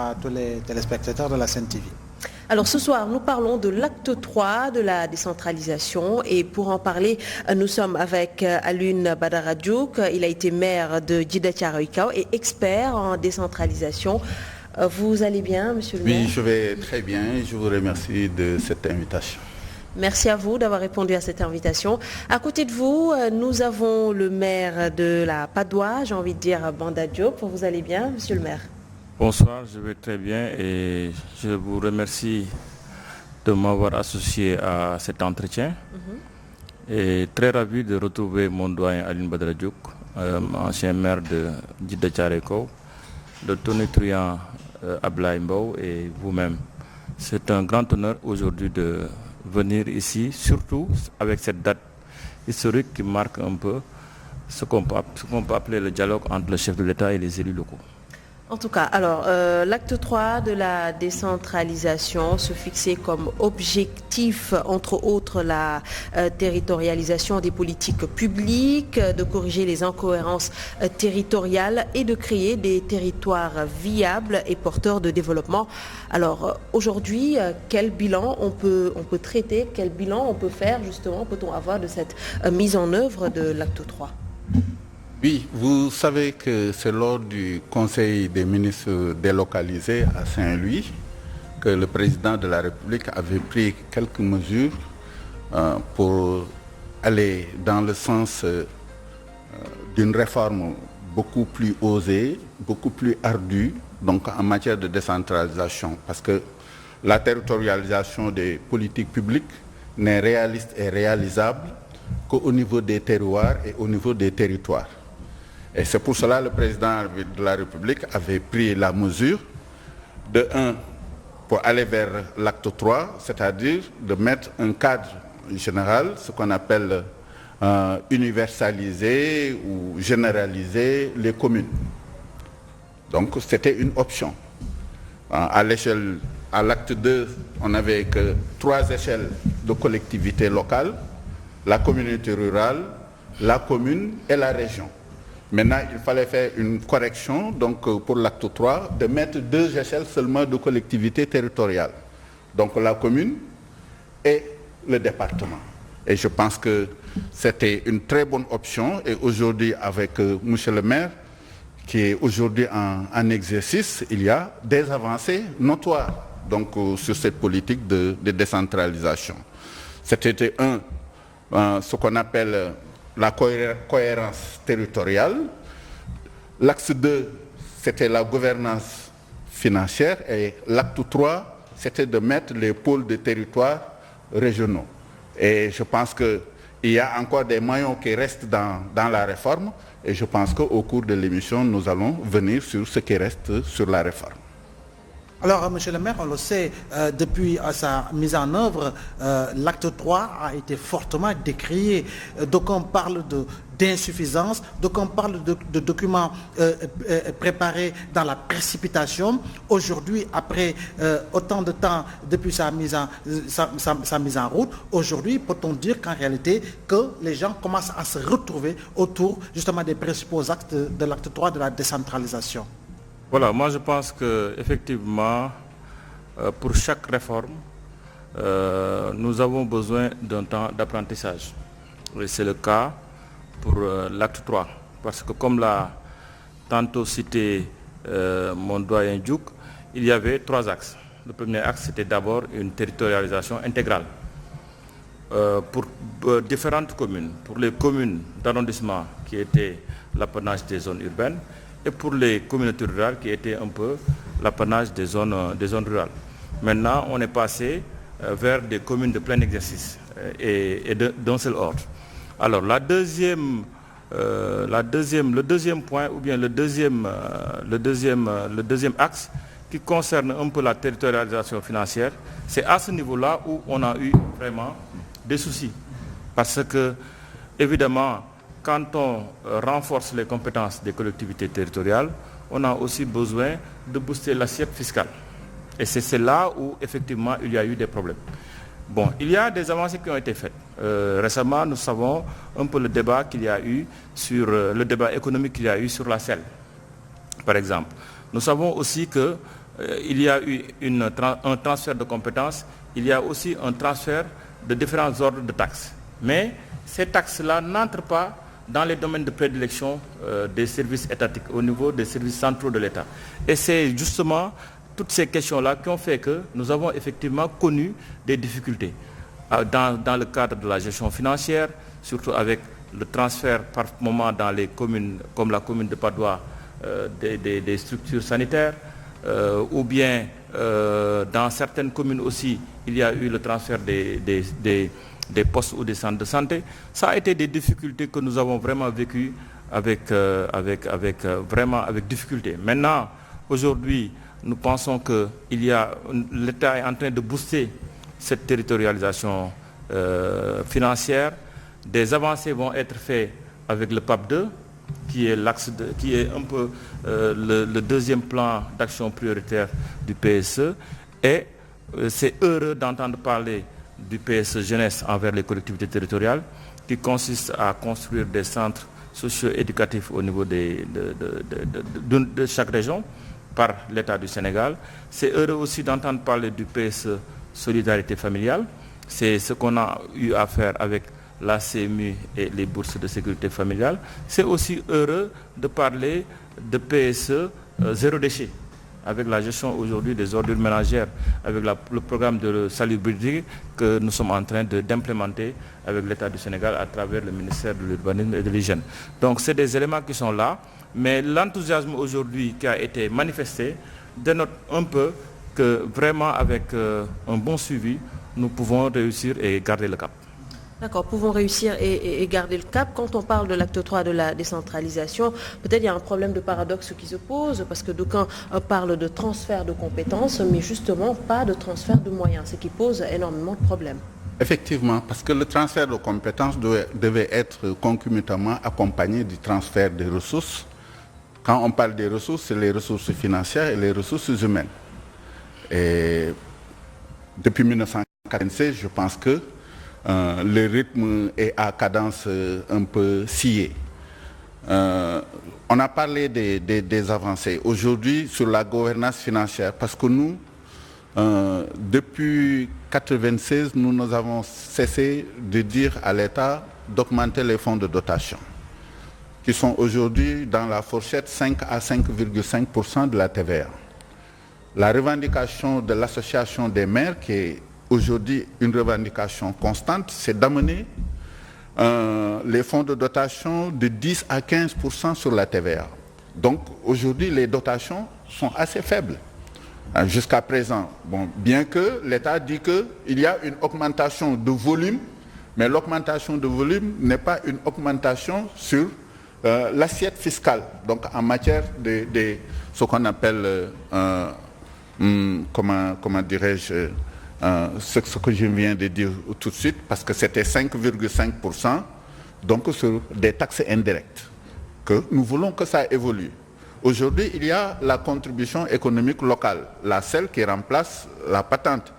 À tous les téléspectateurs de la Sen TV. Alors ce soir, nous parlons de l'acte 3 de la décentralisation et pour en parler, nous sommes avec Alioune Badara Diouk. Il a été maire de Djiddah Thiaroye Kao et expert en décentralisation. Vous allez bien, monsieur le maire? Oui, je vais très bien. Je vous remercie de cette invitation. Merci à vous d'avoir répondu à cette invitation. À côté de vous, nous avons le maire de la Padoue, j'ai envie de dire Banda Diop. Vous allez bien, monsieur le maire? Bonsoir, je vais très bien et je vous remercie de m'avoir associé à cet entretien. Et très ravi de retrouver mon doyen Alioune Badara Diouk, ancien maire de Djiddah Thiaroye Kao, de Tony Truant Ablaye Mbow et vous-même. C'est un grand honneur aujourd'hui de venir ici, surtout avec cette date historique qui marque un peu ce qu'on peut appeler le dialogue entre le chef de l'État et les élus locaux. En tout cas, alors, l'acte 3 de la décentralisation se fixait comme objectif, entre autres, la territorialisation des politiques publiques, de corriger les incohérences territoriales et de créer des territoires viables et porteurs de développement. Alors, aujourd'hui, quel bilan on peut traiter, quel bilan on peut faire, justement, peut-on avoir de cette mise en œuvre de l'acte 3 ? Oui, vous savez que c'est lors du Conseil des ministres délocalisé à Saint-Louis que le président de la République avait pris quelques mesures pour aller dans le sens d'une réforme beaucoup plus osée, beaucoup plus ardue, donc en matière de décentralisation. Parce que la territorialisation des politiques publiques n'est réaliste et réalisable qu'au niveau des terroirs et au niveau des territoires. Et c'est pour cela que le président de la République avait pris la mesure pour aller vers l'acte 3, c'est-à-dire de mettre un cadre général, ce qu'on appelle universaliser ou généraliser les communes. Donc c'était une option. À l'acte 2, on n'avait que 3 échelles de collectivités locales, la communauté rurale, la commune et la région. Maintenant, il fallait faire une correction, donc pour l'acte 3, de mettre 2 échelles seulement de collectivités territoriales. Donc la commune et le département. Et je pense que c'était une très bonne option. Et aujourd'hui, avec monsieur le maire, qui est aujourd'hui en exercice, il y a des avancées notoires donc, sur cette politique de décentralisation. C'était ce qu'on appelle la cohérence territoriale. L'axe 2, c'était la gouvernance financière et l'acte 3, c'était de mettre les pôles de territoire régionaux. Et je pense qu'il y a encore des maillons qui restent dans la réforme et je pense qu'au cours de l'émission, nous allons venir sur ce qui reste sur la réforme. Alors, monsieur le maire, on le sait, depuis sa mise en œuvre, l'acte 3 a été fortement décrié. Donc on parle d'insuffisance, donc on parle de documents préparés dans la précipitation. Aujourd'hui, après autant de temps depuis sa mise en route, aujourd'hui, peut-on dire qu'en réalité, que les gens commencent à se retrouver autour justement des principaux axes de l'acte 3 de la décentralisation? Voilà, moi je pense qu'effectivement, pour chaque réforme, nous avons besoin d'un temps d'apprentissage. Et c'est le cas pour l'acte 3. Parce que comme l'a tantôt cité mon doyen Diouk, il y avait 3 axes. Le premier axe, c'était d'abord une territorialisation intégrale pour différentes communes. Pour les communes d'arrondissement qui étaient l'apanage des zones urbaines, et pour les communautés rurales qui étaient un peu l'apanage des zones rurales. Maintenant, on est passé vers des communes de plein exercice et d'un seul ordre. Alors, le deuxième point, ou bien le deuxième axe qui concerne un peu la territorialisation financière, c'est à ce niveau-là où on a eu vraiment des soucis. Parce que, évidemment, quand on renforce les compétences des collectivités territoriales, on a aussi besoin de booster l'assiette fiscale. Et c'est là où, effectivement, il y a eu des problèmes. Bon, il y a des avancées qui ont été faites. Récemment, nous savons un peu le débat qu'il y a eu sur le débat économique qu'il y a eu sur la selle, par exemple. Nous savons aussi que il y a eu un transfert de compétences, il y a aussi un transfert de différents ordres de taxes. Mais ces taxes-là n'entrent pas dans les domaines de prédilection des services étatiques, au niveau des services centraux de l'État. Et c'est justement toutes ces questions-là qui ont fait que nous avons effectivement connu des difficultés dans le cadre de la gestion financière, surtout avec le transfert par moment dans les communes, comme la commune de Padoua, des structures sanitaires, ou bien dans certaines communes aussi, il y a eu le transfert des postes ou des centres de santé. Ça a été des difficultés que nous avons vraiment vécues avec difficulté. Maintenant, aujourd'hui, nous pensons que l'État est en train de booster cette territorialisation financière. Des avancées vont être faites avec le PAP 2, qui est un peu le deuxième plan d'action prioritaire du PSE. Et c'est heureux d'entendre parler du PSE jeunesse envers les collectivités territoriales, qui consiste à construire des centres socio-éducatifs au niveau de chaque région par l'État du Sénégal. C'est heureux aussi d'entendre parler du PSE solidarité familiale. C'est ce qu'on a eu à faire avec la CMU et les bourses de sécurité familiale. C'est aussi heureux de parler de PSE zéro déchet, avec la gestion aujourd'hui des ordures ménagères, avec le programme de salubrité que nous sommes en train d'implémenter avec l'État du Sénégal à travers le ministère de l'Urbanisme et de l'Hygiène. Donc c'est des éléments qui sont là, mais l'enthousiasme aujourd'hui qui a été manifesté dénote un peu que vraiment avec un bon suivi, nous pouvons réussir et garder le cap. D'accord, pouvons réussir et garder le cap. Quand on parle de l'acte 3 de la décentralisation, peut-être il y a un problème de paradoxe qui se pose, parce que d'aucuns parlent de transfert de compétences, mais justement pas de transfert de moyens, ce qui pose énormément de problèmes. Effectivement, parce que le transfert de compétences devait être concomitamment accompagné du transfert des ressources. Quand on parle des ressources, c'est les ressources financières et les ressources humaines. Et depuis 1996, je pense que le rythme est à cadence un peu sciée. On a parlé des avancées. Aujourd'hui, sur la gouvernance financière, parce que nous, depuis 1996, nous avons cessé de dire à l'État d'augmenter les fonds de dotation, qui sont aujourd'hui dans la fourchette 5 à 5,5% de la TVA. La revendication de l'association des maires, qui est aujourd'hui une revendication constante, c'est d'amener les fonds de dotation de 10 à 15% sur la TVA. Donc aujourd'hui, les dotations sont assez faibles. Jusqu'à présent, bien que l'État dit qu'il y a une augmentation de volume, mais l'augmentation de volume n'est pas une augmentation sur l'assiette fiscale. Donc en matière de ce qu'on appelle, comment dirais-je, ce que je viens de dire tout de suite, parce que c'était 5,5%, donc sur des taxes indirectes, que nous voulons que ça évolue. Aujourd'hui, il y a la contribution économique locale, celle qui remplace la patente,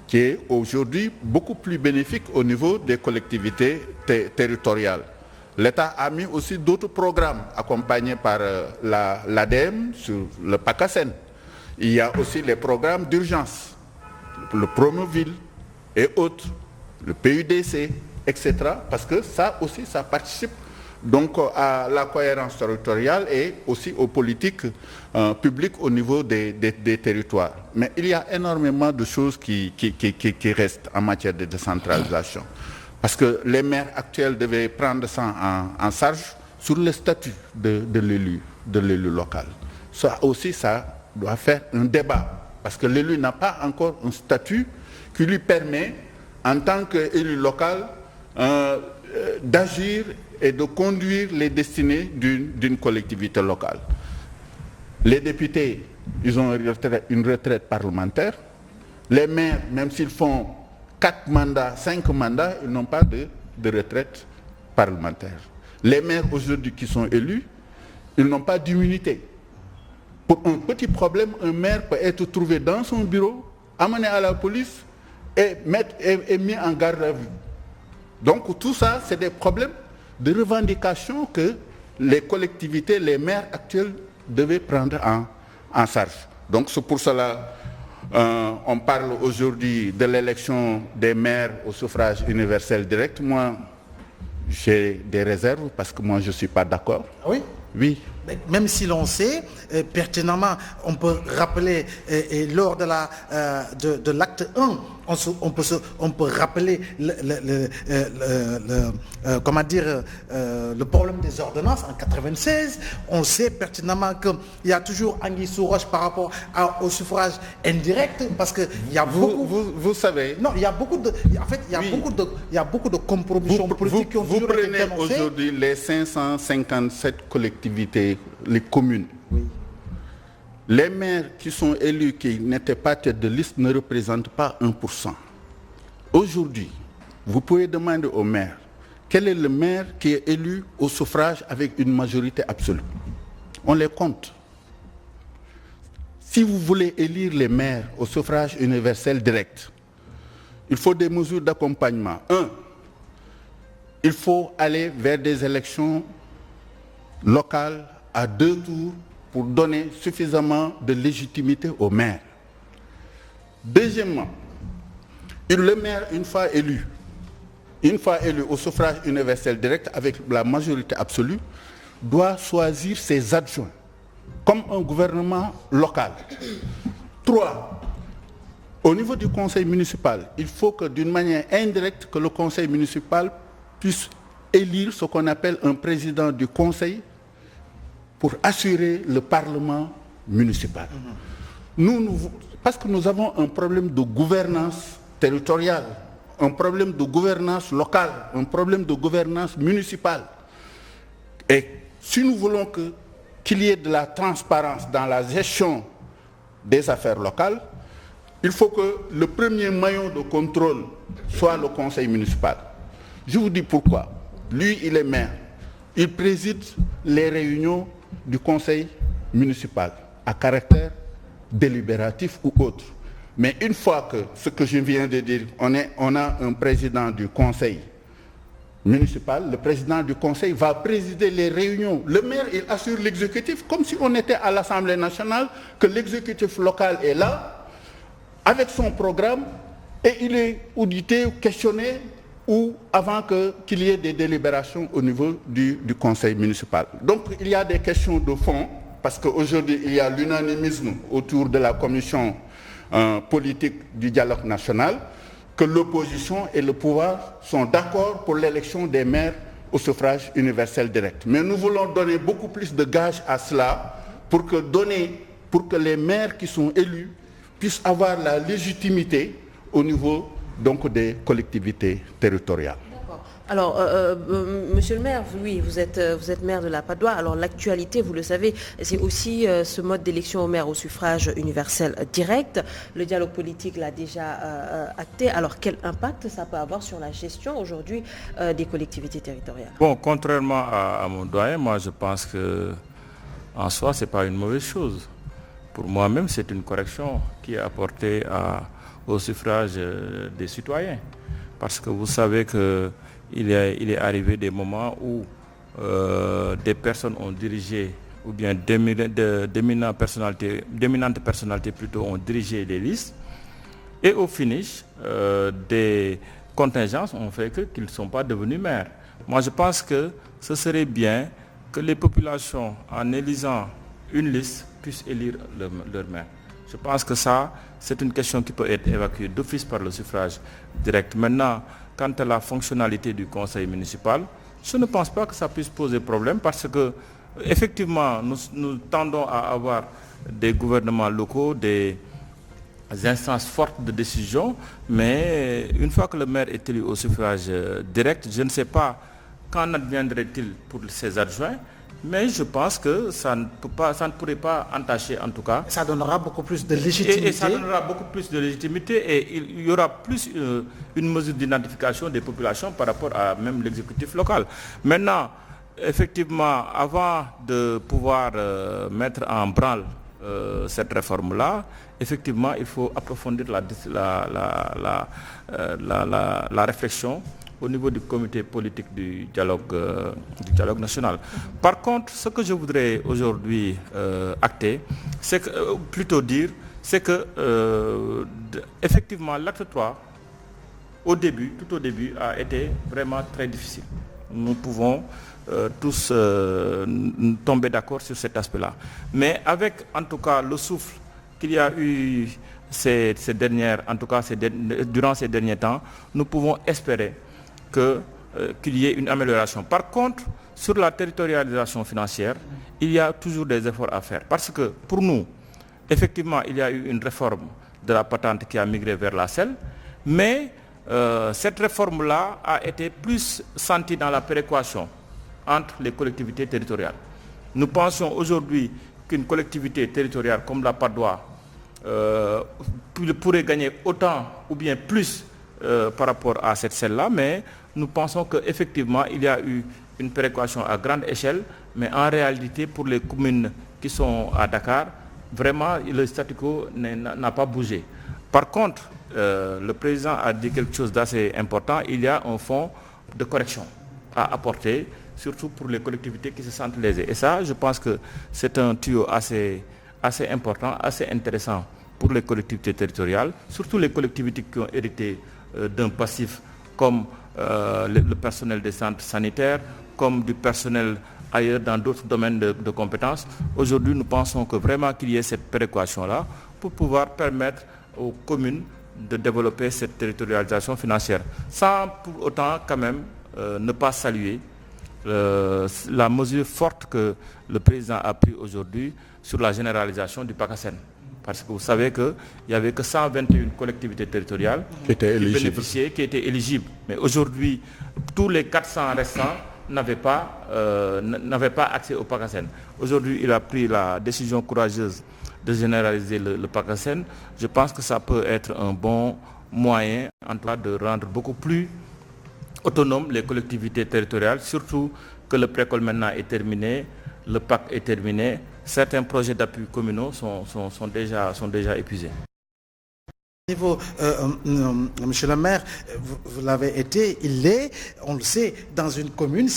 qui est aujourd'hui beaucoup plus bénéfique au niveau des collectivités territoriales. L'État a mis aussi d'autres programmes accompagnés par l'ADEME sur le PACASEN. Il y a aussi les programmes d'urgence, le Promoville et autres, le PUDC, etc. Parce que ça aussi, ça participe donc à la cohérence territoriale et aussi aux politiques publiques au niveau des territoires. Mais il y a énormément de choses qui restent en matière de décentralisation. Parce que les maires actuels devaient prendre ça en charge sur le statut de l'élu local. Ça aussi, ça doit faire un débat. Parce que l'élu n'a pas encore un statut qui lui permet, en tant qu'élu local, d'agir et de conduire les destinées d'une collectivité locale. Les députés, ils ont une retraite parlementaire. Les maires, même s'ils font 4 mandats, 5 mandats, ils n'ont pas de retraite parlementaire. Les maires aujourd'hui qui sont élus, ils n'ont pas d'immunité. Pour un petit problème, un maire peut être trouvé dans son bureau, amené à la police et mis en garde à vue. Donc tout ça, c'est des problèmes de revendication que les collectivités, les maires actuels devaient prendre en charge. Donc c'est pour cela on parle aujourd'hui de l'élection des maires au suffrage universel direct. Moi, j'ai des réserves parce que moi je ne suis pas d'accord. Ah oui? Oui. Mais même si l'on sait pertinemment, on peut rappeler et lors de l'acte 1, on peut rappeler le problème des ordonnances en 96. On sait pertinemment qu'il y a toujours anguille sous roche par rapport au suffrage indirect, parce que il y a vous savez. Non, il y a beaucoup de. En fait, il y a beaucoup de compromissions politiques qui ont toujours été dénoncées. Vous prenez aujourd'hui les 557 collectivités, les communes. Oui. Les maires qui sont élus, qui n'étaient pas tête de liste, ne représentent pas 1%. Aujourd'hui, vous pouvez demander au maire quel est le maire qui est élu au suffrage avec une majorité absolue. On les compte. Si vous voulez élire les maires au suffrage universel direct, il faut des mesures d'accompagnement. Il faut aller vers des élections locales à 2 tours pour donner suffisamment de légitimité aux maires. Deuxièmement, le maire, une fois élu au suffrage universel direct avec la majorité absolue, doit choisir ses adjoints, comme un gouvernement local. 3, au niveau du conseil municipal, il faut que d'une manière indirecte, que le conseil municipal puisse élire ce qu'on appelle un président du conseil pour assurer le parlement municipal. Parce que nous avons un problème de gouvernance territoriale, un problème de gouvernance locale, un problème de gouvernance municipale. Et si nous voulons qu'il y ait de la transparence dans la gestion des affaires locales, il faut que le premier maillon de contrôle soit le conseil municipal. Je vous dis pourquoi. Lui, il est maire. Il préside les réunions du conseil municipal à caractère délibératif ou autre. Mais une fois que ce que je viens de dire, on a un président du conseil municipal, le président du conseil va présider les réunions. Le maire, il assure l'exécutif, comme si on était à l'Assemblée nationale, que l'exécutif local est là, avec son programme, et il est audité, questionné, ou avant qu'il y ait des délibérations au niveau du conseil municipal. Donc il y a des questions de fond, parce qu'aujourd'hui il y a l'unanimisme autour de la commission politique du dialogue national, que l'opposition et le pouvoir sont d'accord pour l'élection des maires au suffrage universel direct. Mais nous voulons donner beaucoup plus de gages à cela pour que les maires qui sont élus puissent avoir la légitimité au niveau donc des collectivités territoriales. Alors, monsieur le maire, oui, vous êtes maire de la Patte d'Oie. Alors, l'actualité, vous le savez, c'est aussi ce mode d'élection au maire au suffrage universel direct. Le dialogue politique l'a déjà acté. Alors, quel impact ça peut avoir sur la gestion aujourd'hui des collectivités territoriales? Bon, contrairement à mon doyen, moi, je pense que en soi, ce n'est pas une mauvaise chose. Pour moi-même, c'est une correction qui est apportée au suffrage des citoyens. Parce que vous savez qu'il est arrivé des moments où des personnes ont dirigé, ou bien d'éminentes personnalités plutôt ont dirigé les listes. Et au finish, des contingences ont fait qu'ils ne sont pas devenus maires. Moi, je pense que ce serait bien que les populations, en élisant une liste, puissent élire leur maire. Je pense que ça, c'est une question qui peut être évacuée d'office par le suffrage direct. Maintenant, quant à la fonctionnalité du conseil municipal, je ne pense pas que ça puisse poser problème parce que, effectivement, nous tendons à avoir des gouvernements locaux, des instances fortes de décision, mais une fois que le maire est élu au suffrage direct, je ne sais pas qu'en adviendrait-il pour ses adjoints. Mais je pense que ça ne pourrait pas entacher en tout cas. Ça donnera beaucoup plus de légitimité. Et ça donnera beaucoup plus de légitimité et il y aura plus une mesure d'identification des populations par rapport à même l'exécutif local. Maintenant, effectivement, avant de pouvoir mettre en branle cette réforme-là, effectivement, il faut approfondir la réflexion au niveau du comité politique du dialogue national. Par contre, ce que je voudrais aujourd'hui acter, c'est que, plutôt dire, c'est que effectivement l'acte 3, tout au début, a été vraiment très difficile. Nous pouvons tous tomber d'accord sur cet aspect-là. Mais avec, en tout cas, le souffle qu'il y a eu durant ces derniers temps, nous pouvons espérer qu'il y ait une amélioration. Par contre, sur la territorialisation financière, il y a toujours des efforts à faire. Parce que pour nous, effectivement, il y a eu une réforme de la patente qui a migré vers la selle, mais cette réforme-là a été plus sentie dans la péréquation entre les collectivités territoriales. Nous pensons aujourd'hui qu'une collectivité territoriale comme la Padoue pourrait gagner autant ou bien plus par rapport à cette selle-là, mais nous pensons qu'effectivement il y a eu une péréquation à grande échelle, mais en réalité pour les communes qui sont à Dakar, vraiment le statu quo n'a pas bougé. Par contre, le président a dit quelque chose d'assez important, il y a un fonds de correction à apporter, surtout pour les collectivités qui se sentent lésées. Et ça, je pense que c'est un tuyau assez important, assez intéressant pour les collectivités territoriales, surtout les collectivités qui ont hérité d'un passif comme le personnel des centres sanitaires, comme du personnel ailleurs dans d'autres domaines de compétences. Aujourd'hui, nous pensons que vraiment qu'il y ait cette péréquation-là pour pouvoir permettre aux communes de développer cette territorialisation financière, sans pour autant quand même ne pas saluer la mesure forte que le président a prise aujourd'hui sur la généralisation du PACASEN. Parce que vous savez qu'il n'y avait que 121 collectivités territoriales qui étaient éligibles. Mais aujourd'hui, tous les 400 restants n'avaient pas accès au PACASEN. Aujourd'hui, il a pris la décision courageuse de généraliser le PACASEN. Je pense que ça peut être un bon moyen, en tout cas, de rendre beaucoup plus autonomes les collectivités territoriales, surtout que le précole maintenant est terminé, le PAC est terminé, certains projets d'appui communaux sont déjà épuisés. Niveau, monsieur le maire, vous l'avez été, il est, on le sait, dans une commune,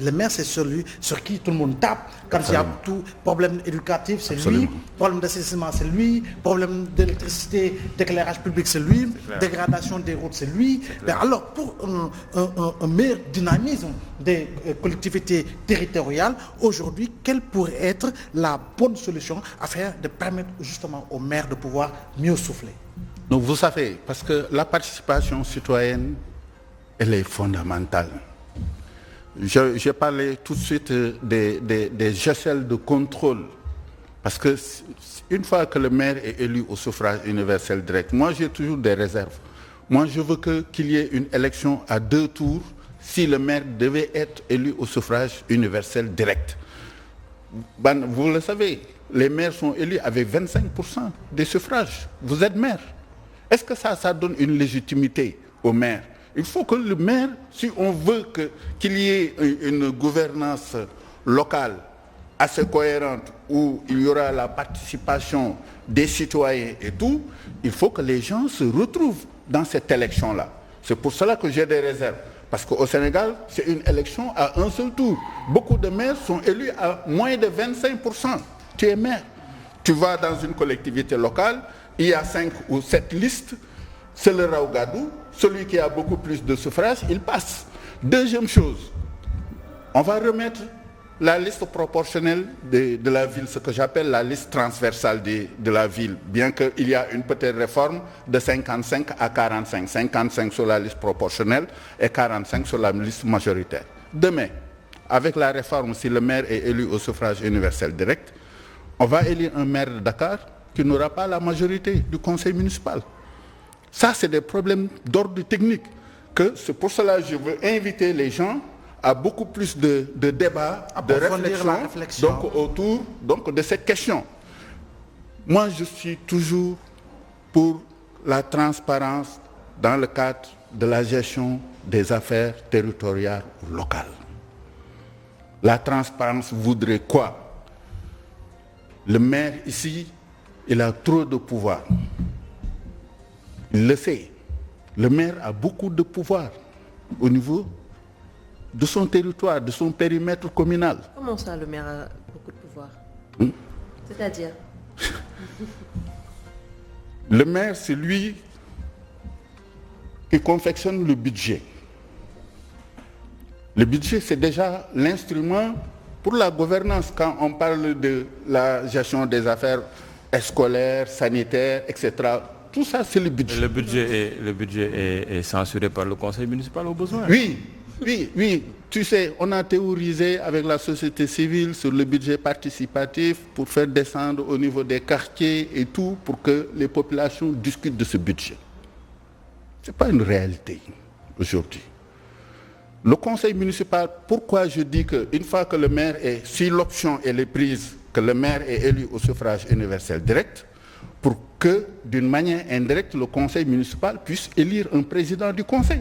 le maire c'est celui sur qui tout le monde tape. Quand il y a tout problème éducatif, c'est lui, problème d'assainissement, c'est lui, problème d'électricité, d'éclairage public, c'est lui, dégradation des routes, c'est lui. Mais alors, pour un meilleur dynamisme des collectivités territoriales, aujourd'hui, quelle pourrait être la bonne solution afin de permettre justement aux maires de pouvoir mieux souffler? Donc vous savez, parce que la participation citoyenne, elle est fondamentale. J'ai parlé tout de suite des échelles de contrôle. Parce que une fois que le maire est élu au suffrage universel direct, moi j'ai toujours des réserves. Moi je veux qu'il y ait une élection à 2 tours si le maire devait être élu au suffrage universel direct. Vous le savez, les maires sont élus avec 25% des suffrages. Vous êtes maire. Est-ce que ça donne une légitimité au maire? Il faut que le maire, si on veut qu'il y ait une gouvernance locale assez cohérente, où il y aura la participation des citoyens et tout, il faut que les gens se retrouvent dans cette élection-là. C'est pour cela que j'ai des réserves. Parce qu'au Sénégal, c'est une élection à un seul tour. Beaucoup de maires sont élus à moins de 25%. Tu es maire. Tu vas dans une collectivité locale, il y a 5 ou 7 listes, c'est le Raougadou, celui qui a beaucoup plus de suffrages, il passe. Deuxième chose, on va remettre la liste proportionnelle de la ville, ce que j'appelle la liste transversale de la ville, bien qu'il y a une petite réforme de 55 à 45, 55 sur la liste proportionnelle et 45 sur la liste majoritaire. Demain, avec la réforme, si le maire est élu au suffrage universel direct, on va élire un maire de Dakar qui n'aura pas la majorité du conseil municipal. Ça, c'est des problèmes d'ordre technique. C'est pour cela que je veux inviter les gens à beaucoup plus de débats, de réflexion, donc, autour de cette question. Moi, je suis toujours pour la transparence dans le cadre de la gestion des affaires territoriales ou locales. La transparence voudrait quoi? Le maire ici, il a trop de pouvoir. Il le sait. Le maire a beaucoup de pouvoir. au niveau de son territoire, de son périmètre communal. Comment ça, le maire a beaucoup de pouvoir? C'est-à-dire? Le maire, c'est lui qui confectionne le budget. Le budget, c'est déjà l'instrument pour la gouvernance. Quand on parle de la gestion des affaires scolaires, sanitaires, etc., tout ça, c'est le budget. Le budget est censuré par le conseil municipal au besoin. Oui. Tu sais, on a théorisé avec la société civile sur le budget participatif pour faire descendre au niveau des quartiers et tout, pour que les populations discutent de ce budget. Ce n'est pas une réalité aujourd'hui. Le conseil municipal, pourquoi je dis qu'une fois que le maire est, si l'option est prise, que le maire est élu au suffrage universel direct, pour que d'une manière indirecte, le conseil municipal puisse élire un président du conseil.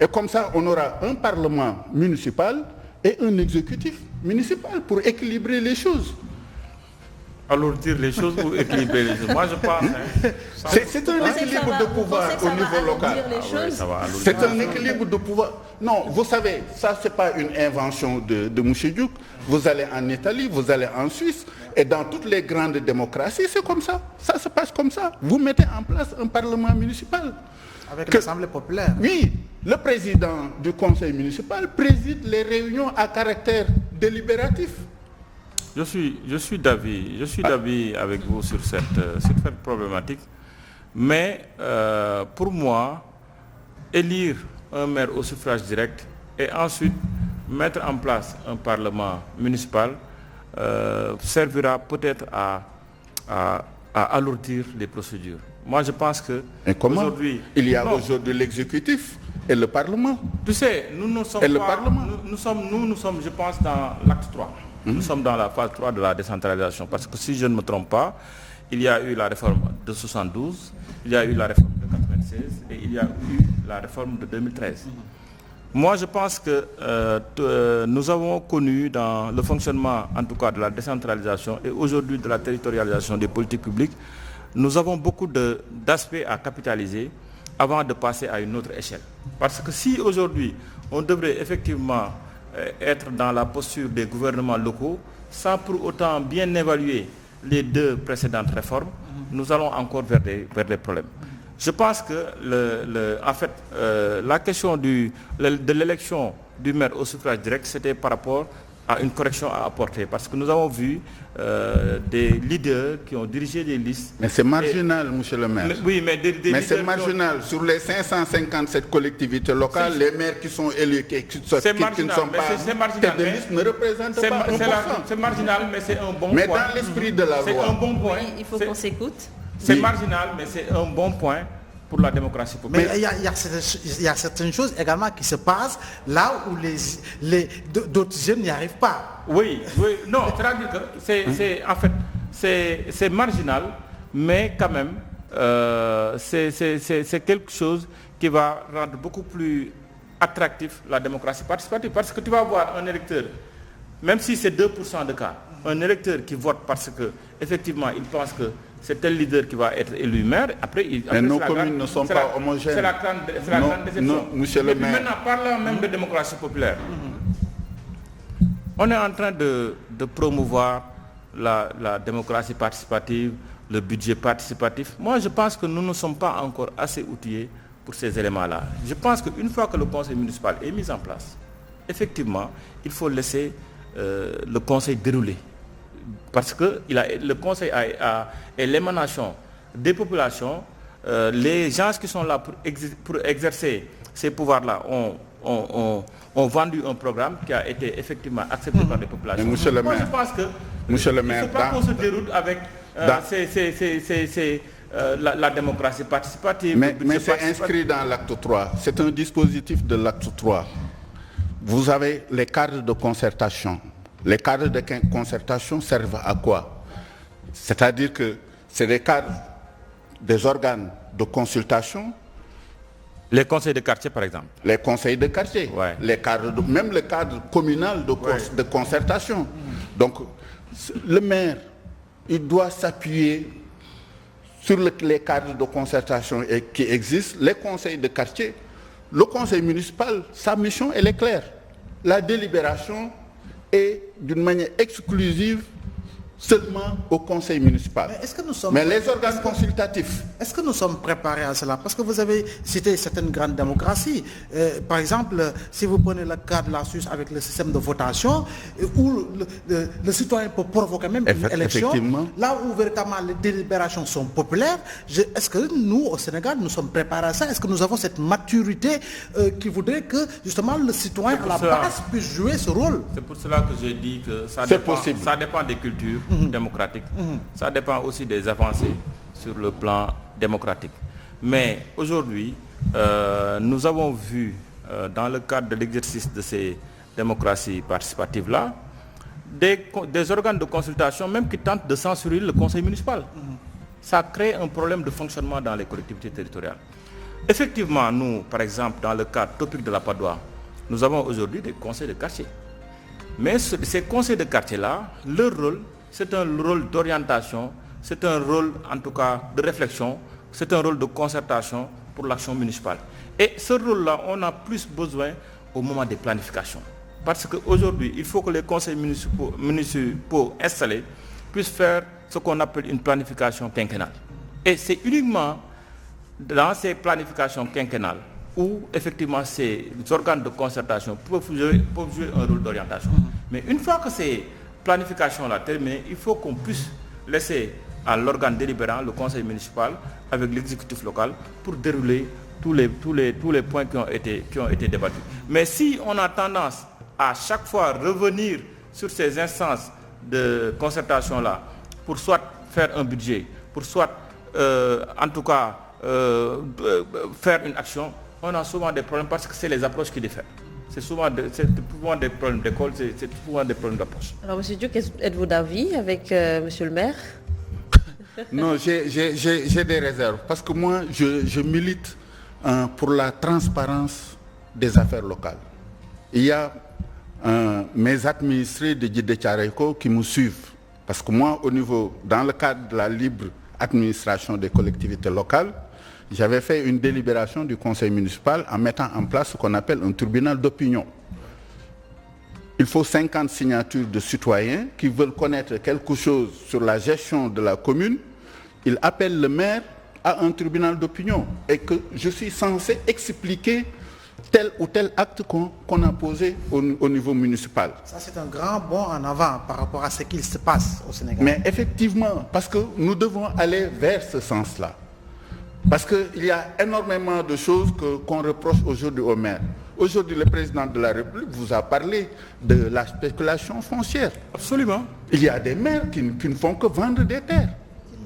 Et comme ça, on aura un parlement municipal et un exécutif municipal pour équilibrer les choses. Alourdir les choses ou équilibrer les choses. Moi, je pense... C'est un équilibre de pouvoir au niveau local. C'est un équilibre de pouvoir. Non, vous savez, ça, ce n'est pas une invention de M. Diouk. Vous allez en Italie, vous allez en Suisse, et dans toutes les grandes démocraties, c'est comme ça. Ça se passe comme ça. Vous mettez en place un parlement municipal. Avec l'Assemblée populaire. Oui, le président du conseil municipal préside les réunions à caractère délibératif. Je suis d'avis avec vous sur cette problématique. Mais pour moi, élire un maire au suffrage direct et ensuite mettre en place un parlement municipal servira peut-être à alourdir les procédures. Moi, je pense que aujourd'hui... Il y a aujourd'hui l'exécutif et le Parlement. Tu sais, nous sommes, je pense, dans l'acte 3. Nous sommes dans la phase 3 de la décentralisation. Parce que si je ne me trompe pas, il y a eu la réforme de 72, il y a eu la réforme de 96 et il y a eu la réforme de 2013. Moi, je pense que nous avons connu dans le fonctionnement, en tout cas, de la décentralisation et aujourd'hui de la territorialisation des politiques publiques, nous avons beaucoup d'aspects à capitaliser avant de passer à une autre échelle. Parce que si aujourd'hui, on devrait effectivement être dans la posture des gouvernements locaux, sans pour autant bien évaluer les deux précédentes réformes, nous allons encore vers des problèmes. Je pense que en fait, la question de l'élection du maire au suffrage direct, c'était par rapport à une correction à apporter. Parce que nous avons vu des leaders qui ont dirigé des listes. Mais c'est marginal, monsieur le maire. Mais c'est marginal. Sur les 557 collectivités locales, les maires qui sont élus, qui ne sont pas tête de liste, ne représentent pas 1%. C'est marginal, mais c'est un bon point. Mais dans l'esprit de la loi. C'est un bon point. Oui, il faut qu'on s'écoute. C'est marginal, mais c'est un bon point pour la démocratie populaire. Mais il y a certaines choses également qui se passent là où d'autres jeunes n'y arrivent pas. Oui, non, c'est-à-dire que c'est marginal, mais quand même, c'est quelque chose qui va rendre beaucoup plus attractif la démocratie participative. Parce que tu vas voir un électeur, même si c'est 2% de cas, un électeur qui vote parce que effectivement il pense que c'est tel leader qui va être élu maire. Mais nos communes ne sont pas homogènes. C'est la grande déception. Non, monsieur le maire. Maintenant, parlant même de démocratie populaire, on est en train de promouvoir la démocratie participative, le budget participatif. Moi, je pense que nous ne sommes pas encore assez outillés pour ces éléments-là. Je pense qu'une fois que le conseil municipal est mis en place, effectivement, il faut laisser le conseil dérouler. Parce que le conseil est l'émanation des populations. Les gens qui sont là pour exercer ces pouvoirs-là ont vendu un programme qui a été effectivement accepté par les populations. Mais monsieur le maire, je pense que il ne faut pas qu'on se déroute avec la démocratie participative. Mais c'est inscrit dans l'acte 3. C'est un dispositif de l'acte 3. Vous avez les cadres de concertation. Les cadres de concertation servent à quoi? C'est-à-dire que c'est des cadres des organes de consultation. Les conseils de quartier, par exemple. Les conseils de quartier. Ouais. Même le cadre communal de concertation. Donc, le maire, il doit s'appuyer sur les cadres de concertation qui existent, les conseils de quartier, le conseil municipal, sa mission, elle est claire. La délibération est d'une manière exclusive seulement au conseil municipal. Mais les organes consultatifs... Est-ce que nous sommes préparés à cela? Parce que vous avez cité certaines grandes démocraties. Par exemple, si vous prenez le cas de la Suisse avec le système de votation, où le citoyen peut provoquer même une élection, là où véritablement les délibérations sont populaires, est-ce que nous, au Sénégal, nous sommes préparés à ça? Est-ce que nous avons cette maturité qui voudrait que, justement, le citoyen à la base puisse jouer ce rôle? C'est pour cela que j'ai dit que ça dépend des cultures démocratiques. Ça dépend aussi des avancées sur le plan démocratique. Mais aujourd'hui, nous avons vu dans le cadre de l'exercice de ces démocraties participatives-là, des organes de consultation même qui tentent de censurer le conseil municipal. Ça crée un problème de fonctionnement dans les collectivités territoriales. Effectivement, nous, par exemple, dans le cadre topique de la Padoue, nous avons aujourd'hui des conseils de quartier. Mais ces conseils de quartier-là, leur rôle, c'est un rôle d'orientation, c'est un rôle en tout cas de réflexion, c'est un rôle de concertation pour l'action municipale. Et ce rôle-là, on a plus besoin au moment des planifications. Parce qu'aujourd'hui, il faut que les conseils municipaux installés puissent faire ce qu'on appelle une planification quinquennale. Et c'est uniquement dans ces planifications quinquennales où effectivement ces organes de concertation peuvent jouer un rôle d'orientation. Mais une fois que ces planifications-là terminées, il faut qu'on puisse laisser à l'organe délibérant, le conseil municipal, avec l'exécutif local, pour dérouler tous les points qui ont été débattus. Mais si on a tendance à chaque fois revenir sur ces instances de concertation-là, pour soit faire un budget, pour soit en tout cas faire une action, on a souvent des problèmes parce que c'est les approches qui diffèrent. C'est souvent des problèmes d'école, c'est souvent des problèmes d'approche. Alors, M. Diop, êtes-vous d'avis avec M. le maire? Non, j'ai des réserves. Parce que moi, je milite pour la transparence des affaires locales. Il y a mes administrés de Djidé Tchareiko qui me suivent. Parce que moi, dans le cadre de la libre administration des collectivités locales, j'avais fait une délibération du conseil municipal en mettant en place ce qu'on appelle un tribunal d'opinion. Il faut 50 signatures de citoyens qui veulent connaître quelque chose sur la gestion de la commune. Ils appellent le maire à un tribunal d'opinion et que je suis censé expliquer tel ou tel acte qu'on a posé au niveau municipal. Ça, c'est un grand bond en avant par rapport à ce qu'il se passe au Sénégal. Mais effectivement, parce que nous devons aller vers ce sens-là. Parce qu'il y a énormément de choses qu'on reproche aujourd'hui au maire. Aujourd'hui, le président de la République vous a parlé de la spéculation foncière. Absolument. Il y a des maires qui ne font que vendre des terres.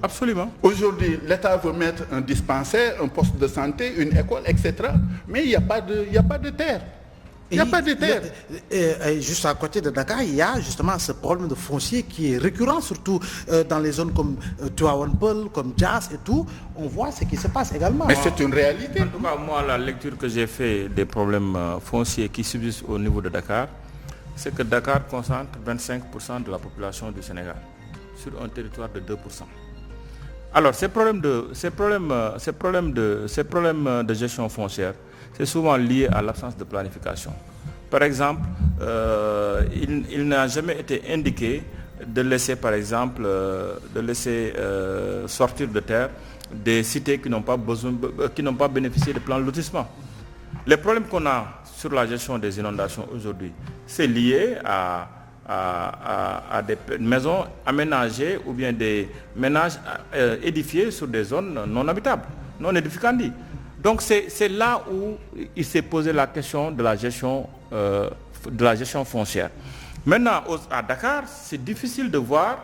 Absolument. Aujourd'hui, l'État veut mettre un dispensaire, un poste de santé, une école, etc. Mais il n'y a pas de terre. Il n'y a pas de terre. Et juste à côté de Dakar, il y a justement ce problème de foncier qui est récurrent, surtout dans les zones comme Tuawanpel, comme Dias et tout. On voit ce qui se passe également. Mais c'est une réalité. En tout cas, moi, la lecture que j'ai faite des problèmes fonciers qui subsistent au niveau de Dakar, c'est que Dakar concentre 25% de la population du Sénégal sur un territoire de 2%. Alors, ces problèmes de gestion foncière, c'est souvent lié à l'absence de planification. Par exemple, il n'a jamais été indiqué de laisser, par exemple, sortir de terre des cités qui n'ont pas bénéficié de plans de lotissement. Les problèmes qu'on a sur la gestion des inondations aujourd'hui, c'est lié à des maisons aménagées ou bien des ménages édifiés sur des zones non habitables, non édificantes. Donc c'est là où il s'est posé la question de la gestion foncière. Maintenant, à Dakar, c'est difficile de voir,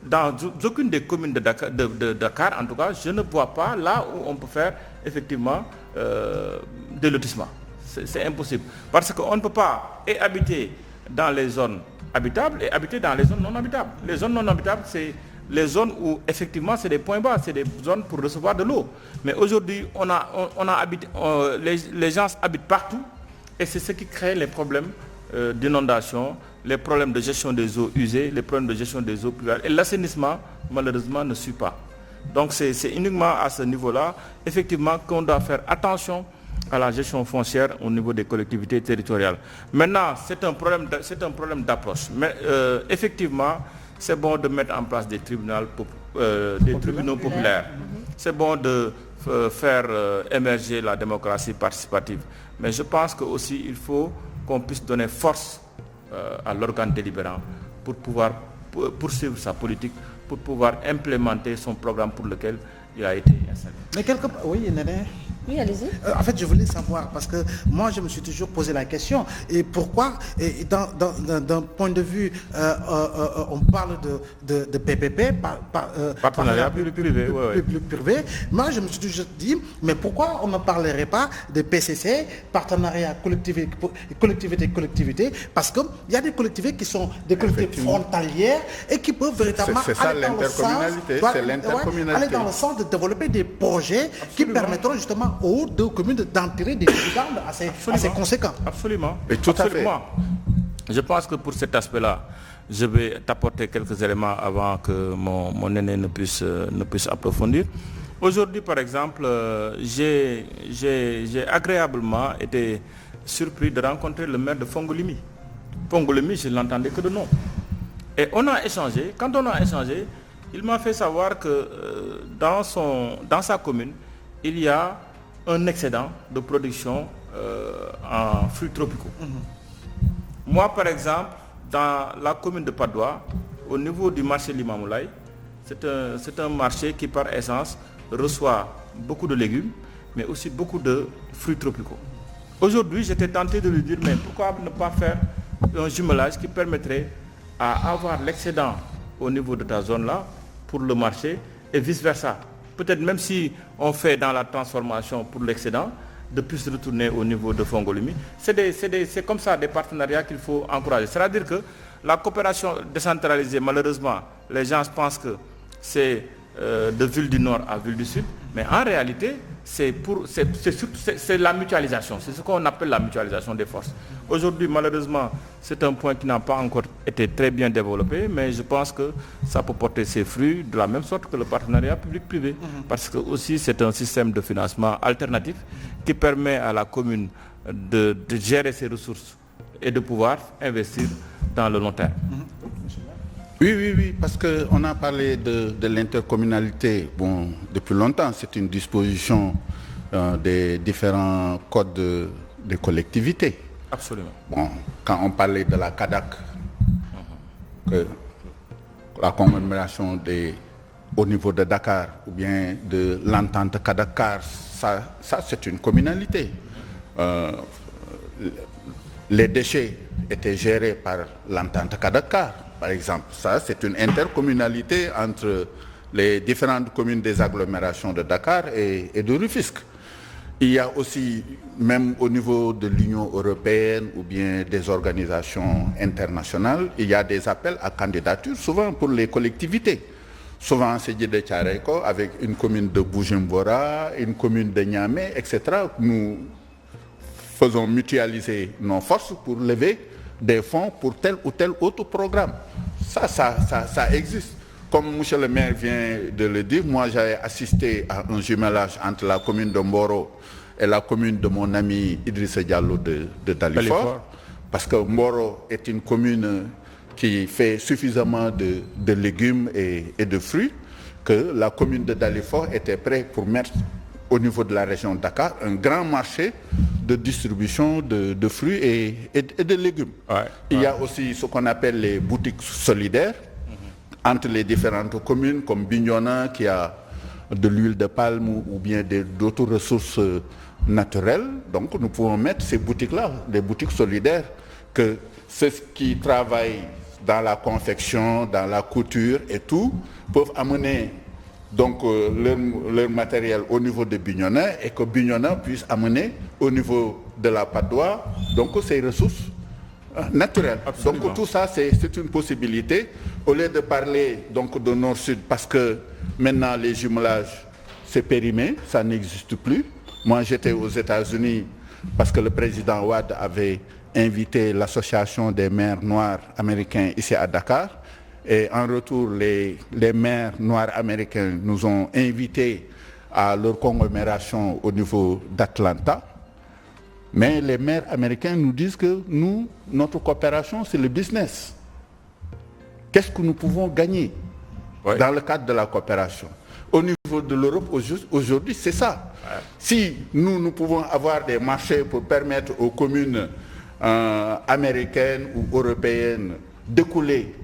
dans aucune des communes de Dakar, en tout cas, je ne vois pas là où on peut faire effectivement des lotissements. C'est impossible. Parce qu'on ne peut pas habiter dans les zones habitables et habiter dans les zones non habitables. Les zones non habitables, c'est les zones où effectivement c'est des points bas, c'est des zones pour recevoir de l'eau. Mais aujourd'hui, les gens habitent partout et c'est ce qui crée les problèmes d'inondation, les problèmes de gestion des eaux usées, les problèmes de gestion des eaux pluviales. Et l'assainissement, malheureusement, ne suit pas. Donc c'est uniquement à ce niveau-là, effectivement, qu'on doit faire attention à la gestion foncière au niveau des collectivités territoriales. Maintenant, c'est un problème d'approche. Mais effectivement, c'est bon de mettre en place des tribunaux populaires. C'est bon de faire émerger la démocratie participative. Mais je pense que aussi il faut qu'on puisse donner force à l'organe délibérant pour pouvoir poursuivre sa politique, pour pouvoir implémenter son programme pour lequel il a été installé. Mais quelque part, oui, Néné. Oui, allez-y. En fait, je voulais savoir, parce que moi, je me suis toujours posé la question, et pourquoi, d'un point de vue, on parle de PPP, partenariat public-privé. Privé. Moi, je me suis toujours dit, mais pourquoi on ne parlerait pas de PCC, partenariat collectivité, parce qu'il y a des collectivités qui sont des collectivités frontalières et qui peuvent véritablement aller dans le sens de développer des projets qui permettront justement aux deux communes d'en tirer des dividendes assez conséquents. Absolument. Et tout à fait. Je pense que pour cet aspect-là, je vais t'apporter quelques éléments avant que mon aîné ne puisse approfondir. Aujourd'hui, par exemple, j'ai agréablement été surpris de rencontrer le maire de Fongolimi. Fongolimi, je ne l'entendais que de nom. Et on a échangé. Quand on a échangé, il m'a fait savoir que dans sa commune, il y a un excédent de production en fruits tropicaux. Moi, par exemple, dans la commune de Padoua, au niveau du marché Limamoulaye, c'est un marché qui, par essence, reçoit beaucoup de légumes, mais aussi beaucoup de fruits tropicaux. Aujourd'hui, j'étais tenté de lui dire, mais pourquoi ne pas faire un jumelage qui permettrait à avoir l'excédent au niveau de ta zone-là pour le marché et vice-versa. Peut-être même si on fait dans la transformation pour l'excédent, de plus retourner au niveau de Fongolimi. C'est comme ça des partenariats qu'il faut encourager. C'est-à-dire que la coopération décentralisée, malheureusement, les gens pensent que c'est de ville du Nord à ville du Sud, mais en réalité, c'est la mutualisation. C'est ce qu'on appelle la mutualisation des forces. Aujourd'hui, malheureusement, c'est un point qui n'a pas encore été très bien développé, mais je pense que ça peut porter ses fruits de la même sorte que le partenariat public-privé. Parce que aussi, c'est un système de financement alternatif qui permet à la commune de gérer ses ressources et de pouvoir investir dans le long terme. Oui, parce qu'on a parlé de l'intercommunalité depuis longtemps. C'est une disposition des différents codes des collectivités. Absolument. Quand on parlait de la CADAC, la commémoration au niveau de Dakar, ou bien de l'entente CADAC-CAR, ça c'est une communalité. Les déchets étaient gérés par l'entente CADAC-CAR. Par exemple, ça c'est une intercommunalité entre les différentes communes des agglomérations de Dakar et de Rufisque. Il y a aussi, même au niveau de l'Union européenne ou bien des organisations internationales, il y a des appels à candidature, souvent pour les collectivités. Souvent c'est de Tchareko avec une commune de Bujumbura, une commune de Niamey, etc. Nous faisons mutualiser nos forces pour lever des fonds pour tel ou tel autre programme. Ça existe. Comme M. le maire vient de le dire, moi j'ai assisté à un jumelage entre la commune de Mboro et la commune de mon ami Idrissa Diallo de Dalifort. Parce que Mboro est une commune qui fait suffisamment de légumes et de fruits que la commune de Dalifort était prête pour mettre au niveau de la région de Dakar un grand marché de distribution de fruits et de légumes. Il y a aussi ce qu'on appelle les boutiques solidaires entre les différentes communes comme Bignona qui a de l'huile de palme ou bien d'autres ressources naturelles. Donc nous pouvons mettre ces boutiques-là, des boutiques solidaires, que ceux qui travaillent dans la confection, dans la couture et tout, peuvent amener donc leur matériel au niveau de Bignona et que Bignona puisse amener au niveau de la Padoua donc ses ressources naturelles. Absolument. Donc tout ça c'est une possibilité. Au lieu de parler donc de nord-sud, parce que maintenant les jumelages c'est périmé, ça n'existe plus. Moi j'étais aux États-Unis parce que le président Ouad avait invité l'association des maires noirs américains ici à Dakar. Et en retour, les maires noirs américains nous ont invités à leur conglomération au niveau d'Atlanta. Mais les maires américains nous disent que nous, notre coopération, c'est le business. Qu'est-ce que nous pouvons gagner dans le cadre de la coopération? Au niveau de l'Europe, aujourd'hui, c'est ça. Si nous pouvons avoir des marchés pour permettre aux communes américaines ou européennes d'écouler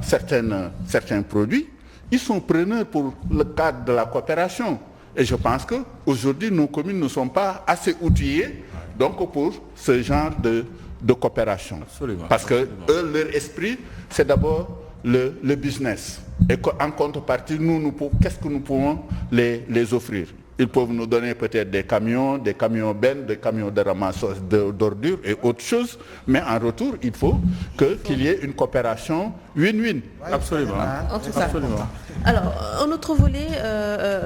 certains produits, ils sont preneurs pour le cadre de la coopération. Et je pense qu'aujourd'hui, nos communes ne sont pas assez outillées donc, pour ce genre de coopération. Absolument. Parce que eux, leur esprit, c'est d'abord le business. Et en contrepartie, qu'est-ce que nous pouvons les offrir? Ils peuvent nous donner peut-être des camions bennes, des camions de ramassage d'ordures et autres choses, mais en retour, il faut qu'il y ait une coopération win-win. Absolument. En tout cas. Absolument. Alors, un autre volet,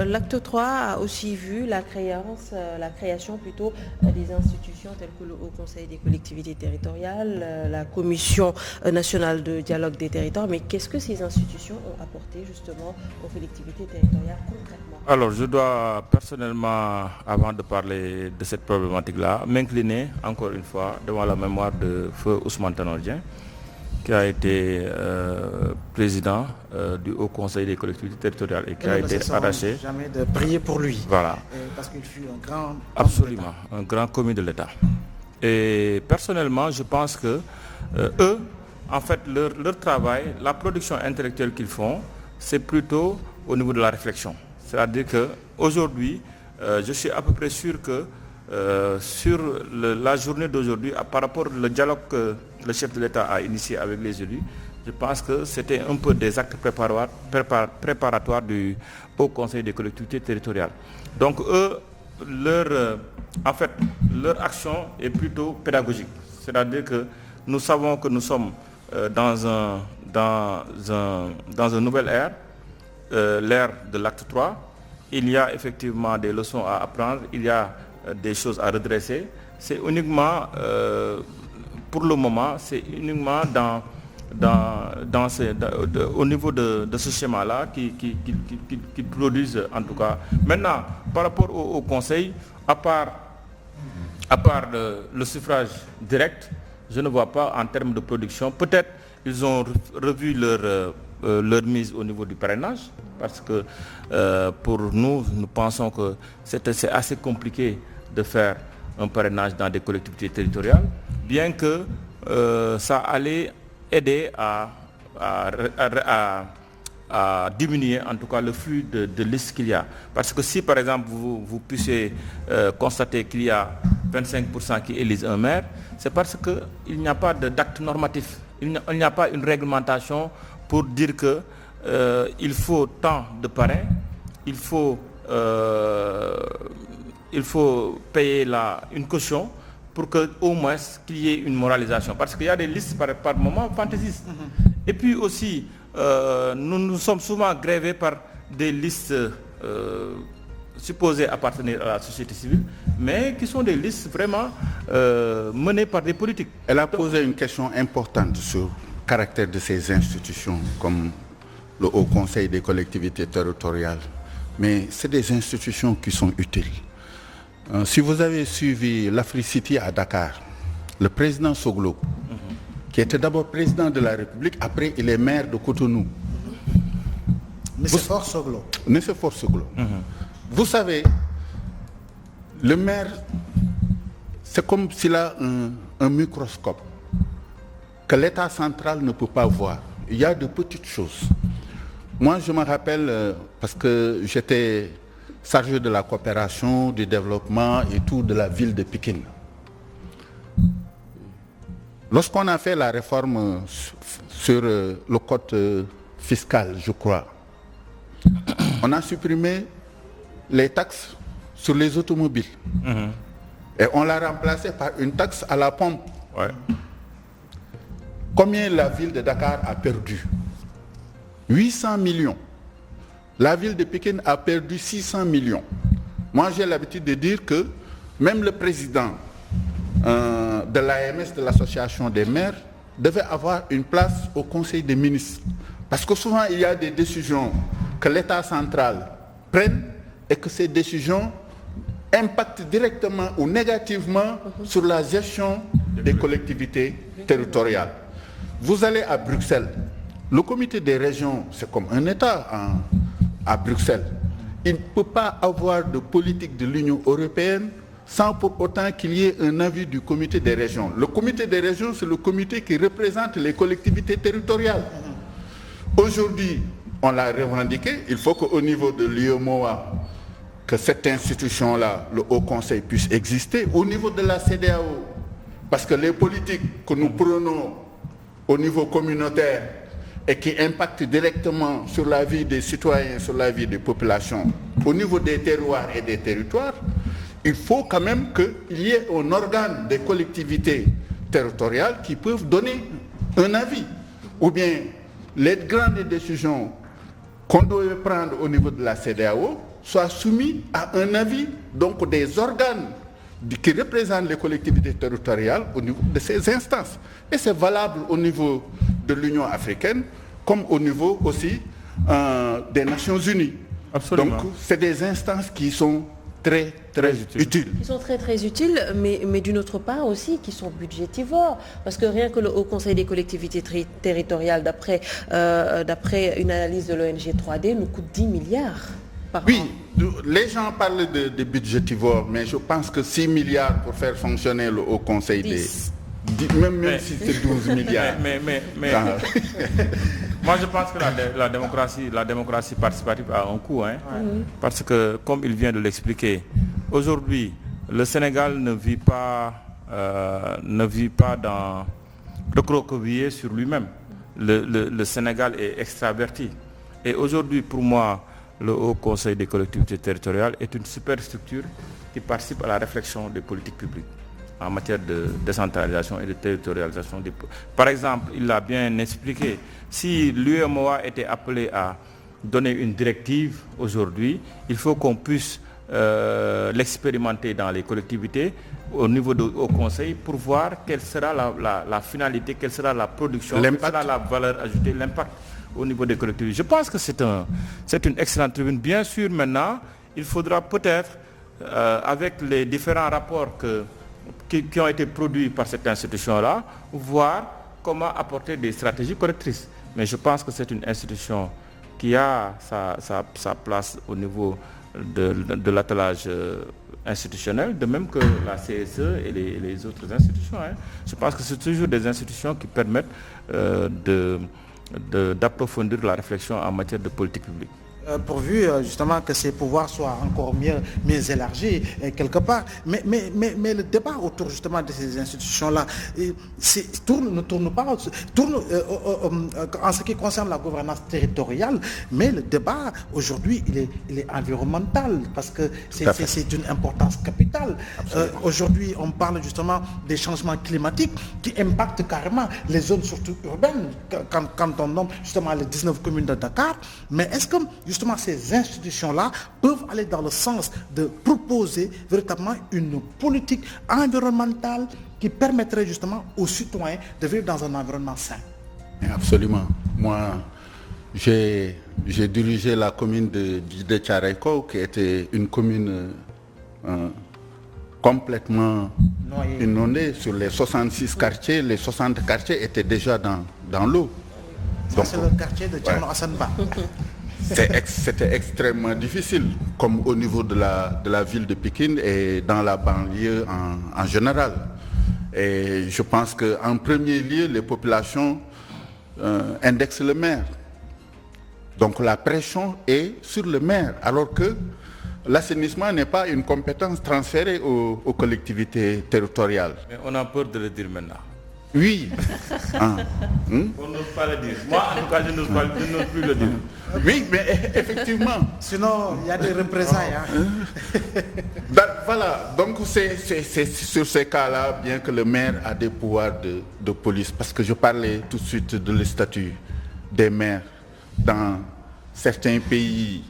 l'acte 3 a aussi vu la création plutôt des institutions telles que le Haut Conseil des collectivités territoriales, la Commission nationale de dialogue des territoires. Mais qu'est-ce que ces institutions ont apporté justement aux collectivités territoriales concrètement? Alors, je dois personnellement, avant de parler de cette problématique-là, m'incliner encore une fois devant la mémoire de feu Ousmane Tanor Dieng, qui a été président du Haut Conseil des collectivités territoriales et qui a été arraché. Jamais de prier pour lui. Voilà. Parce qu'il fut un grand... Absolument, un grand commis de l'État. Et personnellement, je pense que eux, en fait, leur travail, la production intellectuelle qu'ils font, c'est plutôt au niveau de la réflexion. C'est-à-dire qu'aujourd'hui, je suis à peu près sûr que sur la journée d'aujourd'hui, par rapport au dialogue que le chef de l'État a initié avec les élus, je pense que c'était un peu des actes préparatoires du Haut Conseil des collectivités territoriales. Donc eux, leur action est plutôt pédagogique. C'est-à-dire que nous savons que nous sommes dans une nouvelle ère, l'ère de l'acte 3, il y a effectivement des leçons à apprendre, il y a des choses à redresser. C'est uniquement, pour le moment, c'est uniquement au niveau de ce schéma-là qui produisent en tout cas. Maintenant, par rapport au Conseil, à part le suffrage direct, je ne vois pas en termes de production. Peut-être ils ont revu leur mise au niveau du parrainage, parce que pour nous pensons que c'est assez compliqué de faire un parrainage dans des collectivités territoriales, bien que ça allait aider à diminuer en tout cas le flux de listes qu'il y a. Parce que si par exemple vous puissiez constater qu'il y a 25% qui élisent un maire, c'est parce qu'il n'y a pas d'acte normatif, il n'y a pas une réglementation pour dire que il faut tant de parrains, il faut payer une caution pour qu'au moins qu'il y ait une moralisation. Parce qu'il y a des listes par moment fantaisistes. Et puis aussi, nous sommes souvent grevés par des listes supposées appartenir à la société civile, mais qui sont des listes vraiment menées par des politiques. Elle a posé une question importante sur le caractère de ces institutions, comme le Haut Conseil des collectivités territoriales. Mais c'est des institutions qui sont utiles. Si vous avez suivi l'Africity à Dakar, le président Soglo, qui était d'abord président de la République, après il est maire de Cotonou. Monsieur Soglo. Monsieur Soglo. Vous savez, le maire, c'est comme s'il a un microscope que l'État central ne peut pas voir. Il y a de petites choses. Moi, je me rappelle, parce que j'étais chargé de la coopération, du développement et tout de la ville de Pékin. Lorsqu'on a fait la réforme sur le code fiscal, je crois, on a supprimé les taxes sur les automobiles. Et on l'a remplacé par une taxe à la pompe. Ouais. Combien la ville de Dakar a perdu? 800 millions. La ville de Pékin a perdu 600 millions. Moi, j'ai l'habitude de dire que même le président de l'AMS, de l'association des maires, devait avoir une place au Conseil des ministres. Parce que souvent, il y a des décisions que l'État central prenne et que ces décisions impacte directement ou négativement sur la gestion des collectivités territoriales. Vous allez à Bruxelles, le comité des régions, c'est comme un État à Bruxelles. Il ne peut pas avoir de politique de l'Union européenne sans pour autant qu'il y ait un avis du comité des régions. Le comité des régions, c'est le comité qui représente les collectivités territoriales. Aujourd'hui, on l'a revendiqué, il faut qu'au niveau de l'UEMOA, que cette institution-là, le Haut Conseil, puisse exister. Au niveau de la CEDEAO, parce que les politiques que nous prenons au niveau communautaire et qui impactent directement sur la vie des citoyens, sur la vie des populations, au niveau des terroirs et des territoires, il faut quand même qu'il y ait un organe des collectivités territoriales qui peuvent donner un avis. Ou bien les grandes décisions qu'on doit prendre au niveau de la CEDEAO soient soumises à un avis donc des organes qui représentent les collectivités territoriales au niveau de ces instances. Et c'est valable au niveau de l'Union africaine comme au niveau aussi des Nations Unies. Absolument. Donc c'est des instances qui sont très utiles. Ils sont très utiles, mais d'une autre part aussi qui sont budgétivores. Parce que rien que le Haut Conseil des collectivités territoriales, d'après une analyse de l'ONG 3D, nous coûte 10 milliards par an. Oui, les gens parlent de budgétivores, mais je pense que 6 milliards pour faire fonctionner le Haut Conseil même si c'est 12 milliards. Mais moi je pense que la démocratie participative a un coût, hein, parce que comme il vient de l'expliquer, aujourd'hui le Sénégal ne vit pas dans recroquevillé sur lui-même. Le Sénégal est extraverti. Et aujourd'hui pour moi, le Haut Conseil des collectivités territoriales est une superstructure qui participe à la réflexion des politiques publiques en matière de décentralisation et de territorialisation. Par exemple, il l'a bien expliqué, si l'UEMOA était appelé à donner une directive aujourd'hui, il faut qu'on puisse l'expérimenter dans les collectivités au niveau du Haut Conseil pour voir quelle sera la finalité, quelle sera la production, quelle sera la valeur ajoutée, l'impact au niveau des collectivités. Je pense que c'est une excellente tribune. Bien sûr, maintenant, il faudra peut-être, avec les différents rapports qui ont été produits par cette institution-là, voir comment apporter des stratégies correctrices. Mais je pense que c'est une institution qui a sa place au niveau de l'attelage institutionnel, de même que la CSE et les autres institutions. Hein. Je pense que c'est toujours des institutions qui permettent d'approfondir la réflexion en matière de politique publique. Pourvu justement que ces pouvoirs soient encore mieux élargis quelque part. Mais le débat autour justement de ces institutions-là ne tourne pas en ce qui concerne la gouvernance territoriale, mais le débat aujourd'hui il est environnemental parce que c'est d'une importance capitale. Aujourd'hui on parle justement des changements climatiques qui impactent carrément les zones surtout urbaines quand on nomme justement les 19 communes de Dakar. Mais est-ce que justement ces institutions-là peuvent aller dans le sens de proposer véritablement une politique environnementale qui permettrait justement aux citoyens de vivre dans un environnement sain? Absolument. Moi, j'ai dirigé la commune de Tchareco, qui était une commune complètement inondée. Sur les 66 quartiers, les 60 quartiers étaient déjà dans l'eau. Ça, c'est le quartier de Tcherno Hassanba. C'était extrêmement difficile, comme au niveau de la ville de Pékin et dans la banlieue en général. Et je pense qu'en premier lieu, les populations indexent le maire. Donc la pression est sur le maire, alors que l'assainissement n'est pas une compétence transférée aux collectivités territoriales. Mais on a peur de le dire maintenant. Oui. On n'ose pas le dire. Moi, en tout cas, je n'ose plus le dire. Oui, mais effectivement. Sinon, il y a des représailles. Voilà, donc c'est sur ces cas-là, bien que le maire a des pouvoirs de police, parce que je parlais tout de suite de le statut des maires dans certains pays,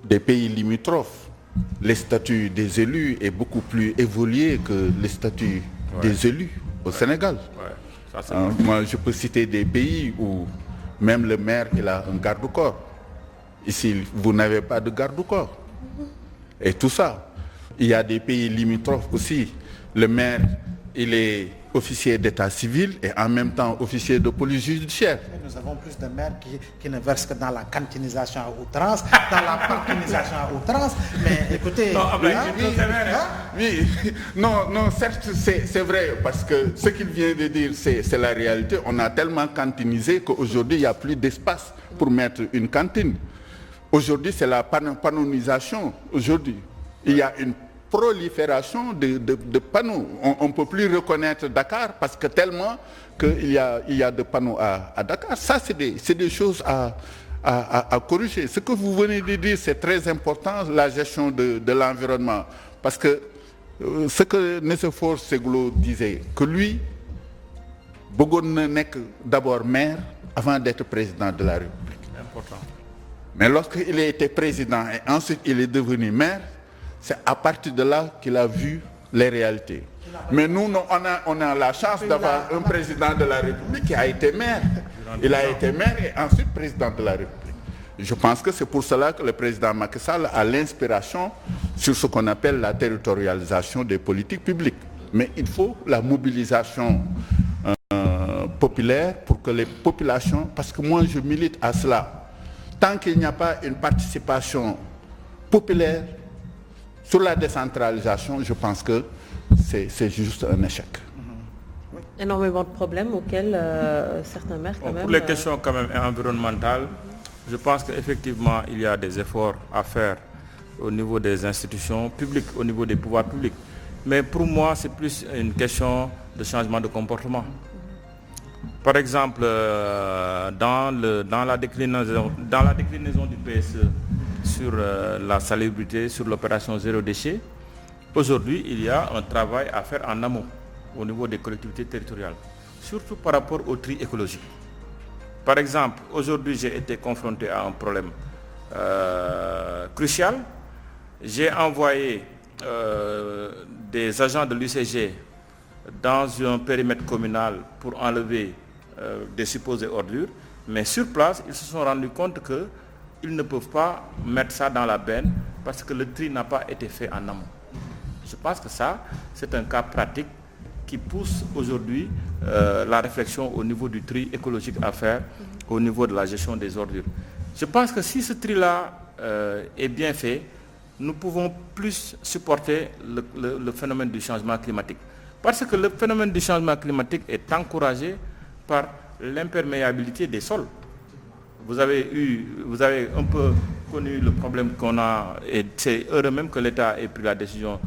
des pays limitrophes. Le statut des élus est beaucoup plus évolué que le statut des élus au Sénégal. Ça, moi, je peux citer des pays où même le maire il a un garde-corps. Ici, vous n'avez pas de garde-corps. et tout ça. Il y a des pays limitrophes aussi. Le maire, il est officier d'état civil et en même temps officier de police judiciaire. Nous avons plus de maires qui ne versent que dans la cantinisation à outrance, dans la parkinisation à outrance. Mais écoutez... Non, certes, c'est vrai, parce que ce qu'il vient de dire, c'est la réalité. On a tellement cantinisé qu'aujourd'hui, il n'y a plus d'espace pour mettre une cantine. Aujourd'hui, c'est la panonisation. Aujourd'hui, il y a une prolifération de panneaux. On ne peut plus reconnaître Dakar parce que tellement qu'il y a de panneaux à Dakar. Ça, c'est des choses à corriger. Ce que vous venez de dire, c'est très important, la gestion de l'environnement. Parce que ce que Nécéphore Séglo disait, que lui, Bogon n'est que d'abord maire avant d'être président de la République. Important. Mais lorsqu'il a été président et ensuite il est devenu maire, c'est à partir de là qu'il a vu les réalités. Mais nous, on a la chance d'avoir un président de la République qui a été maire. Il a été maire et ensuite président de la République. Je pense que c'est pour cela que le président Macky Sall a l'inspiration sur ce qu'on appelle la territorialisation des politiques publiques. Mais il faut la mobilisation populaire pour que les populations... Parce que moi, je milite à cela. Tant qu'il n'y a pas une participation populaire, sur la décentralisation, je pense que c'est juste un échec. Énormément de problèmes auxquels certains maires quand même... Pour les questions quand même environnementales, je pense qu'effectivement, il y a des efforts à faire au niveau des institutions publiques, au niveau des pouvoirs publics. Mais pour moi, c'est plus une question de changement de comportement. Par exemple, dans la déclinaison du PSE, sur la salubrité, sur l'opération zéro déchet, aujourd'hui, il y a un travail à faire en amont au niveau des collectivités territoriales, surtout par rapport au tri écologique. Par exemple, aujourd'hui, j'ai été confronté à un problème crucial. J'ai envoyé des agents de l'UCG dans un périmètre communal pour enlever des supposées ordures, mais sur place, ils se sont rendus compte qu'ils ne peuvent pas mettre ça dans la benne parce que le tri n'a pas été fait en amont. Je pense que ça, c'est un cas pratique qui pousse aujourd'hui la réflexion au niveau du tri écologique à faire, au niveau de la gestion des ordures. Je pense que si ce tri-là est bien fait, nous pouvons plus supporter le phénomène du changement climatique. Parce que le phénomène du changement climatique est encouragé par l'imperméabilité des sols. Vous avez un peu connu le problème qu'on a, et c'est heureux même que l'État ait pris la décision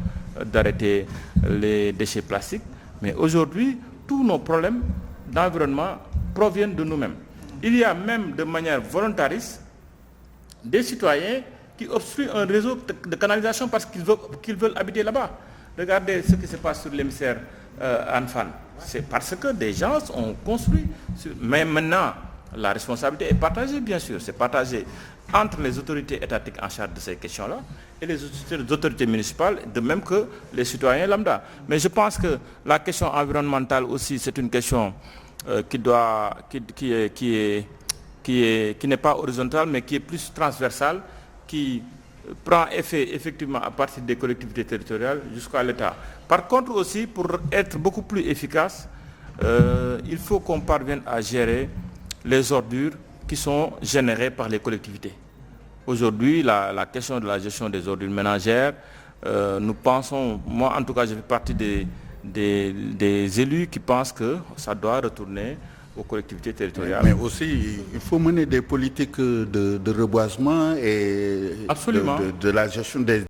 d'arrêter les déchets plastiques. Mais aujourd'hui, tous nos problèmes d'environnement proviennent de nous-mêmes. Il y a même de manière volontariste des citoyens qui obstruent un réseau de canalisation parce qu'ils veulent habiter là-bas. Regardez ce qui se passe sur l'émissaire Anfan. C'est parce que des gens ont construit. Mais maintenant, la responsabilité est partagée, bien sûr. C'est partagé entre les autorités étatiques en charge de ces questions-là et les autorités municipales, de même que les citoyens lambda. Mais je pense que la question environnementale aussi, c'est une question qui n'est pas horizontale, mais qui est plus transversale, qui prend effet effectivement à partir des collectivités territoriales jusqu'à l'État. Par contre aussi, pour être beaucoup plus efficace, il faut qu'on parvienne à gérer les ordures qui sont générées par les collectivités. Aujourd'hui, la question de la gestion des ordures ménagères, nous pensons, moi en tout cas je fais partie des élus qui pensent que ça doit retourner aux collectivités territoriales. Mais aussi, il faut mener des politiques de reboisement et de la gestion des